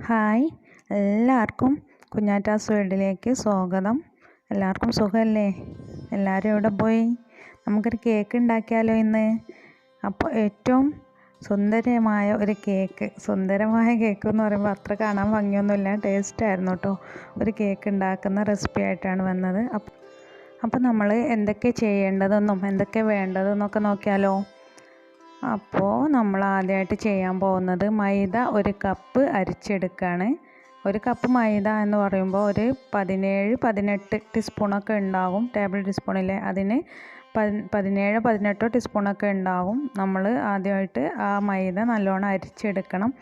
Hi, എല്ലാവർക്കും കുഞ്ഞാറ്റാസ് വേൾഡിലേക്ക് സ്വാഗതം. എല്ലാവർക്കും സുഖമല്ലേ? എല്ലാവരും എവിടെ പോയി? നമുക്കൊരു കേക്ക് ഉണ്ടാക്കിയാലോ ഇന്ന്? അപ്പോൾ ഏറ്റവും സുന്ദരമായ ഒരു കേക്ക്, സുന്ദരമായ കേക്ക് എന്ന് പറയുമ്പോൾ അത്ര കാണാൻ ഭംഗിയൊന്നുമില്ല, ടേസ്റ്റായിരുന്നു കേട്ടോ. ഒരു കേക്ക് ഉണ്ടാക്കുന്ന റെസിപ്പി ആയിട്ടാണ് വന്നത്. അപ്പോൾ നമ്മൾ എന്തൊക്കെ ചെയ്യേണ്ടതെന്നും എന്തൊക്കെ വേണ്ടതെന്നൊക്കെ നോക്കിയാലോ? അപ്പോൾ നമ്മൾ ആദ്യമായിട്ട് ചെയ്യാൻ പോകുന്നത് മൈദ 1 കപ്പ് അരിച്ചെടുക്കുകയാണ്. 1 കപ്പ് മൈദ എന്ന് പറയുമ്പോൾ ഒരു 17-18 ടീസ്പൂണൊക്കെ ഉണ്ടാകും. ടേബിൾ ടീസ്പൂണിലെ അതിന് 17-18 ടീസ്പൂണൊക്കെ ഉണ്ടാകും. നമ്മൾ ആദ്യമായിട്ട് ആ മൈദ നല്ലോണം അരിച്ചെടുക്കണം.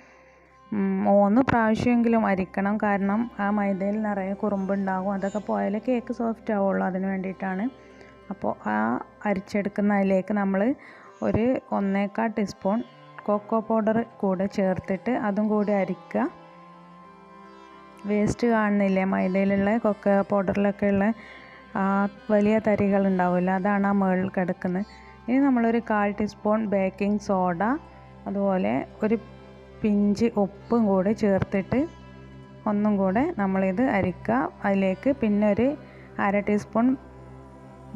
3 പ്രാവശ്യമെങ്കിലും അരിക്കണം. കാരണം ആ മൈദയിൽ നിറയെ കുറുമ്പുണ്ടാകും. അതൊക്കെ പോയാലേ കേക്ക് സോഫ്റ്റ് ആവുള്ളൂ. അതിന് വേണ്ടിയിട്ടാണ്. അപ്പോൾ ആ അരിച്ചെടുക്കുന്നതിലേക്ക് നമ്മൾ ഒരു 1/4 ടീസ്പൂൺ കൊക്കോ പൗഡർ കൂടെ ചേർത്തിട്ട് അതും കൂടി അരിക്കുക. വേസ്റ്റ് കാണുന്നില്ലേ മൈദയിലുള്ള കൊക്കോ പൗഡറിലൊക്കെ ഉള്ള ആ വലിയ തരികൾ ഉണ്ടാവില്ല, അതാണ് ആ മുകളിൽ കിടക്കുന്നത്. ഇനി നമ്മളൊരു 1/4 ടീസ്പൂൺ ബേക്കിംഗ് സോഡ, അതുപോലെ ഒരു പിഞ്ച് ഉപ്പും കൂടി ചേർത്തിട്ട് ഒന്നും കൂടെ നമ്മളിത് അരിക്കുക. അതിലേക്ക് പിന്നെ ഒരു 1/2 ടീസ്പൂൺ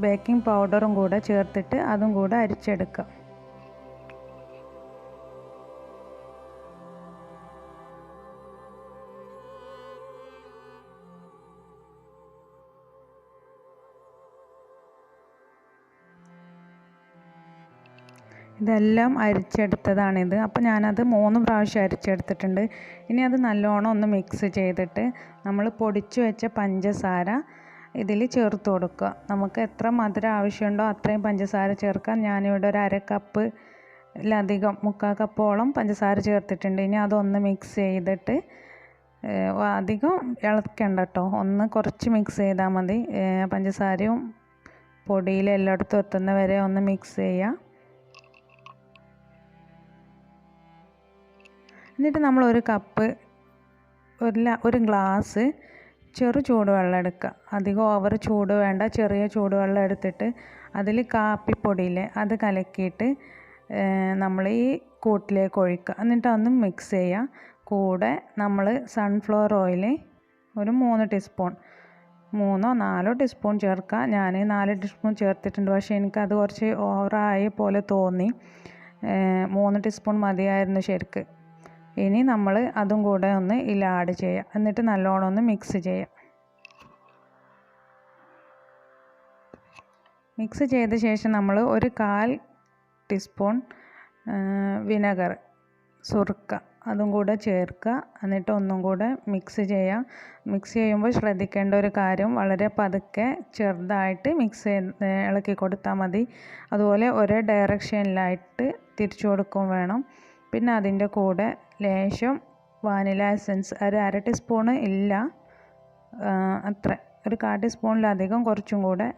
ബേക്കിംഗ് പൗഡറും കൂടെ ചേർത്തിട്ട് അതും കൂടെ അരിച്ചെടുക്കുക. ഇതെല്ലാം അരിച്ചെടുത്തതാണിത്. അപ്പോൾ ഞാനത് 3 പ്രാവശ്യം അരിച്ചെടുത്തിട്ടുണ്ട്. ഇനി അത് നല്ലോണം ഒന്ന് മിക്സ് ചെയ്തിട്ട് നമ്മൾ പൊടിച്ചു വെച്ച പഞ്ചസാര ഇതിൽ ചേർത്ത് കൊടുക്കുക. നമുക്ക് എത്ര മധുരം ആവശ്യമുണ്ടോ അത്രയും പഞ്ചസാര ചേർക്കാം. ഞാനിവിടെ ഒരു 1/2 കപ്പിലധികം 3/4 കപ്പോളം പഞ്ചസാര ചേർത്തിട്ടുണ്ട്. ഇനി അതൊന്ന് മിക്സ് ചെയ്തിട്ട് അധികം ഇളക്കണ്ട കേട്ടോ, ഒന്ന് കുറച്ച് മിക്സ് ചെയ്താൽ മതി. പഞ്ചസാരയും പൊടിയിൽ എല്ലായിടത്തും എത്തുന്ന വരെ ഒന്ന് മിക്സ് ചെയ്യുക. എന്നിട്ട് നമ്മൾ ഒരു ഗ്ലാസ് ചെറു ചൂടുവെള്ളം എടുക്കുക. അധികം ഓവർ ചൂട് വേണ്ട, ചെറിയ ചൂടുവെള്ളം എടുത്തിട്ട് അതിൽ കാപ്പിപ്പൊടിയില്ലേ അത് കലക്കിയിട്ട് നമ്മൾ ഈ കൂട്ടിലേക്ക് ഒഴിക്കുക. എന്നിട്ട് അതൊന്ന് മിക്സ് ചെയ്യുക. കൂടെ നമ്മൾ സൺഫ്ലവർ ഓയിൽ ഒരു 3 ടീസ്പൂൺ 3-4 ടീസ്പൂൺ ചേർക്കുക. ഞാൻ 4 ടീസ്പൂൺ ചേർത്തിട്ടുണ്ട്, പക്ഷേ എനിക്കത് കുറച്ച് ഓവറായ പോലെ തോന്നി. 3 ടീസ്പൂൺ മതിയായിരുന്നു ശരിക്ക്. ഇനി നമ്മൾ അതും കൂടെ ഒന്ന് ആഡ് ചെയ്യുക. എന്നിട്ട് നല്ലോണം ഒന്ന് മിക്സ് ചെയ്യുക. മിക്സ് ചെയ്ത ശേഷം നമ്മൾ ഒരു 1/4 ടീസ്പൂൺ വിനെഗർ, സുർക്ക, അതും കൂടെ ചേർക്കുക. എന്നിട്ട് ഒന്നും കൂടെ മിക്സ് ചെയ്യുക. മിക്സ് ചെയ്യുമ്പോൾ ശ്രദ്ധിക്കേണ്ട ഒരു കാര്യം, വളരെ പതുക്കെ ചെറുതായിട്ട് ഇളക്കി കൊടുത്താൽ മതി. അതുപോലെ ഒരേ ഡയറക്ഷനിലായിട്ട് തിരിച്ചു കൊടുക്കുകയും വേണം. പിന്നെ അതിൻ്റെ കൂടെ ലേശം വാനില എസൻസ്, ഒരു 1/2 ടീസ്പൂണ് ഇല്ല, അത്ര ഒരു 1/4 ടീസ്പൂണിലധികം കുറച്ചും കൂടെ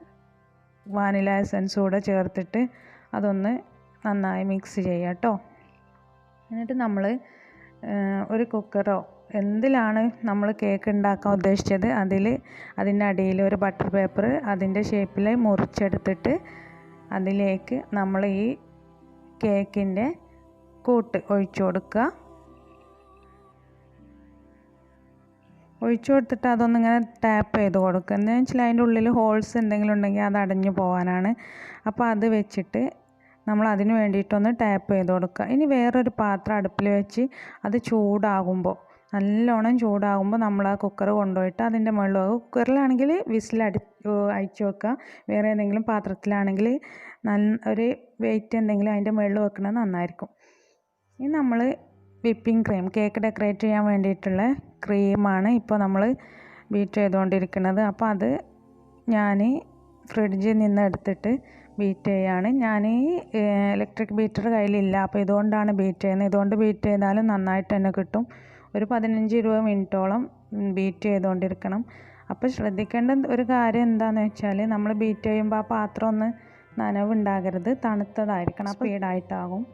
വാനില എസൻസ് കൂടെ ചേർത്തിട്ട് അതൊന്ന് നന്നായി മിക്സ് ചെയ്യുക കേട്ടോ. എന്നിട്ട് നമ്മൾ ഒരു കുക്കറോ എന്തിലാണ് നമ്മൾ കേക്ക് ഉണ്ടാക്കാൻ ഉദ്ദേശിച്ചത് അതിൻ്റെ അടിയിൽ ഒരു ബട്ടർ പേപ്പർ അതിൻ്റെ ഷേപ്പിൽ മുറിച്ചെടുത്തിട്ട് അതിലേക്ക് നമ്മൾ ഈ കേക്കിൻ്റെ കൂട്ട് ഒഴിച്ചു കൊടുക്കുക. ഒഴിച്ചു കൊടുത്തിട്ട് അതൊന്നിങ്ങനെ ടാപ്പ് ചെയ്ത് കൊടുക്കുക. എന്താണെന്ന് വെച്ചാൽ അതിൻ്റെ ഉള്ളിൽ ഹോൾസ് എന്തെങ്കിലും ഉണ്ടെങ്കിൽ അത് അടഞ്ഞു പോകാനാണ്. അപ്പോൾ അത് വെച്ചിട്ട് നമ്മൾ അതിന് വേണ്ടിയിട്ടൊന്ന് ടാപ്പ് ചെയ്ത് കൊടുക്കുക. ഇനി വേറൊരു പാത്രം അടുപ്പിൽ വെച്ച് അത് ചൂടാകുമ്പോൾ, നല്ലോണം ചൂടാകുമ്പോൾ നമ്മൾ ആ കുക്കർ കൊണ്ടുപോയിട്ട് അതിൻ്റെ മുകളിൽ വെക്കുക. കുക്കറിലാണെങ്കിൽ അയച്ചു വെക്കുക. വേറെ ഏതെങ്കിലും പാത്രത്തിലാണെങ്കിൽ ഒരു വെയിറ്റ് എന്തെങ്കിലും അതിൻ്റെ മുകളിൽ വെക്കുന്നത് നന്നായിരിക്കും. ഇനി നമ്മൾ വിപ്പിംഗ് ക്രീം, കേക്ക് ഡെക്കറേറ്റ് ചെയ്യാൻ വേണ്ടിയിട്ടുള്ള ക്രീമാണ് ഇപ്പോൾ നമ്മൾ ബീറ്റ് ചെയ്തുകൊണ്ടിരിക്കുന്നത്. അപ്പോൾ അത് ഞാൻ ഫ്രിഡ്ജിൽ നിന്ന് എടുത്തിട്ട് ബീറ്റ് ചെയ്യുകയാണ്. ഞാൻ ഇലക്ട്രിക് ബീറ്റർ കയ്യിലില്ല, അപ്പോൾ ഇതുകൊണ്ടാണ് ബീറ്റ് ചെയ്യുന്നത്. ഇതുകൊണ്ട് ബീറ്റ് ചെയ്താലും നന്നായിട്ട് തന്നെ കിട്ടും. ഒരു 15-20 മിനിറ്റോളം ബീറ്റ് ചെയ്തുകൊണ്ടിരിക്കണം. അപ്പോൾ ശ്രദ്ധിക്കേണ്ട ഒരു കാര്യം എന്താണെന്ന് വെച്ചാൽ, നമ്മൾ ബീറ്റ് ചെയ്യുമ്പോൾ ആ പാത്രം ഒന്ന് നനവുണ്ടാകരുത്, തണുത്തതായിരിക്കണം, സ്പീഡായിട്ടാകും.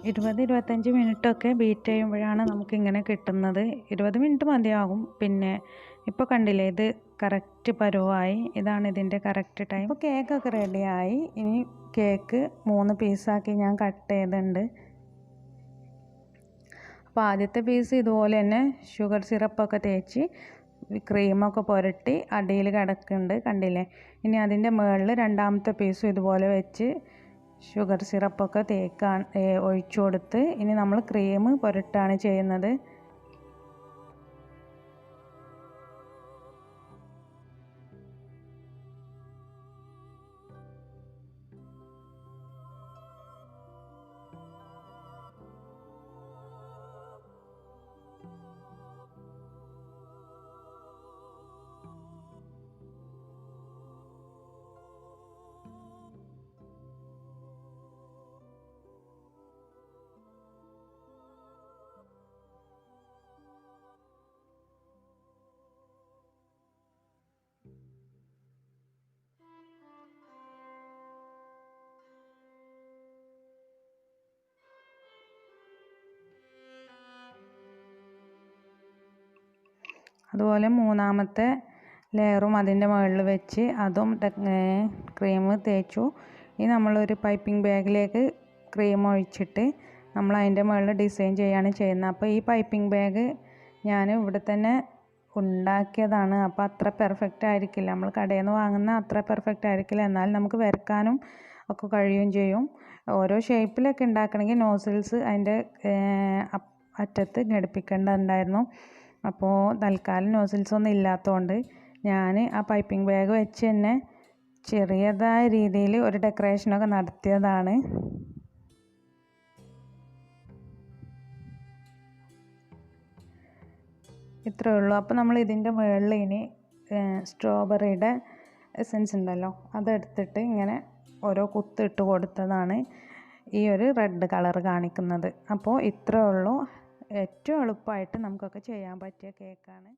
ഇരുപത് 25 മിനിറ്റൊക്കെ ബീറ്റ് ചെയ്യുമ്പോഴാണ് നമുക്കിങ്ങനെ കിട്ടുന്നത്. 20 മിനിറ്റ് മതിയാകും. പിന്നെ ഇപ്പോൾ കണ്ടില്ലേ, ഇത് കറക്റ്റ് പരുവായി. ഇതാണ് ഇതിൻ്റെ കറക്റ്റ് ടൈം. ഇപ്പോൾ കേക്കൊക്കെ റെഡിയായി. ഇനി കേക്ക് 3 പീസാക്കി ഞാൻ കട്ട് ചെയ്തിട്ടുണ്ട്. അപ്പോൾ ആദ്യത്തെ പീസ് ഇതുപോലെ തന്നെ ഷുഗർ സിറപ്പൊക്കെ തേച്ച് ക്രീമൊക്കെ പുരട്ടി അടിയിൽ കിടക്കുന്നുണ്ട്, കണ്ടില്ലേ. ഇനി അതിൻ്റെ മുകളിൽ രണ്ടാമത്തെ പീസും ഇതുപോലെ വെച്ച് ഷുഗർ സിറപ്പൊക്കെ ഒഴിച്ചു കൊടുത്ത് ഇനി നമ്മൾ ക്രീം പുരട്ടാണ് ചെയ്യുന്നത്. അതുപോലെ മൂന്നാമത്തെ ലെയറും അതിൻ്റെ മുകളിൽ വെച്ച് അതും ക്രീം തേച്ചു. ഇനി നമ്മളൊരു പൈപ്പിംഗ് ബാഗിലേക്ക് ക്രീം ഒഴിച്ചിട്ട് നമ്മൾ അതിൻ്റെ മുകളിൽ ഡിസൈൻ ചെയ്യാണ് ചെയ്യുന്നത്. അപ്പോൾ ഈ പൈപ്പിംഗ് ബാഗ് ഞാൻ ഇവിടെ തന്നെ ഉണ്ടാക്കിയതാണ്. അപ്പോൾ അത്ര പെർഫെക്റ്റ് ആയിരിക്കില്ല, നമ്മൾ കടയിൽ നിന്ന് വാങ്ങുന്ന അത്ര പെർഫെക്റ്റ് ആയിരിക്കില്ല. എന്നാൽ നമുക്ക് വരയ്ക്കാനും ഒക്കെ കഴിയുകയും ചെയ്യും. ഓരോ ഷേപ്പിലൊക്കെ ഉണ്ടാക്കണമെങ്കിൽ നോസിൽസ് അതിൻ്റെ അറ്റത്ത് ഘടിപ്പിക്കേണ്ടതുണ്ടായിരുന്നു. അപ്പോൾ തൽക്കാലം നോസിൽസ് ഒന്നും ഇല്ലാത്തതുകൊണ്ട് ഞാൻ ആ പൈപ്പിംഗ് ബാഗ് വെച്ച് തന്നെ ചെറിയതായ രീതിയിൽ ഒരു ഡെക്കറേഷനൊക്കെ നടത്തിയതാണ്. ഇത്രയേ ഉള്ളൂ. അപ്പോൾ നമ്മൾ ഇതിൻ്റെ മുകളിൽ ഇനി സ്ട്രോബെറിയുടെ എസൻസ് ഉണ്ടല്ലോ, അതെടുത്തിട്ട് ഇങ്ങനെ ഓരോ കുത്തിട്ട് കൊടുത്തതാണ് ഈ ഒരു റെഡ് കളർ കാണിക്കുന്നത്. അപ്പോൾ ഇത്രയേ ഉള്ളൂ. ഏറ്റവും എളുപ്പമായിട്ട് നമുക്കൊക്കെ ചെയ്യാൻ പറ്റിയ കേക്കാണ്.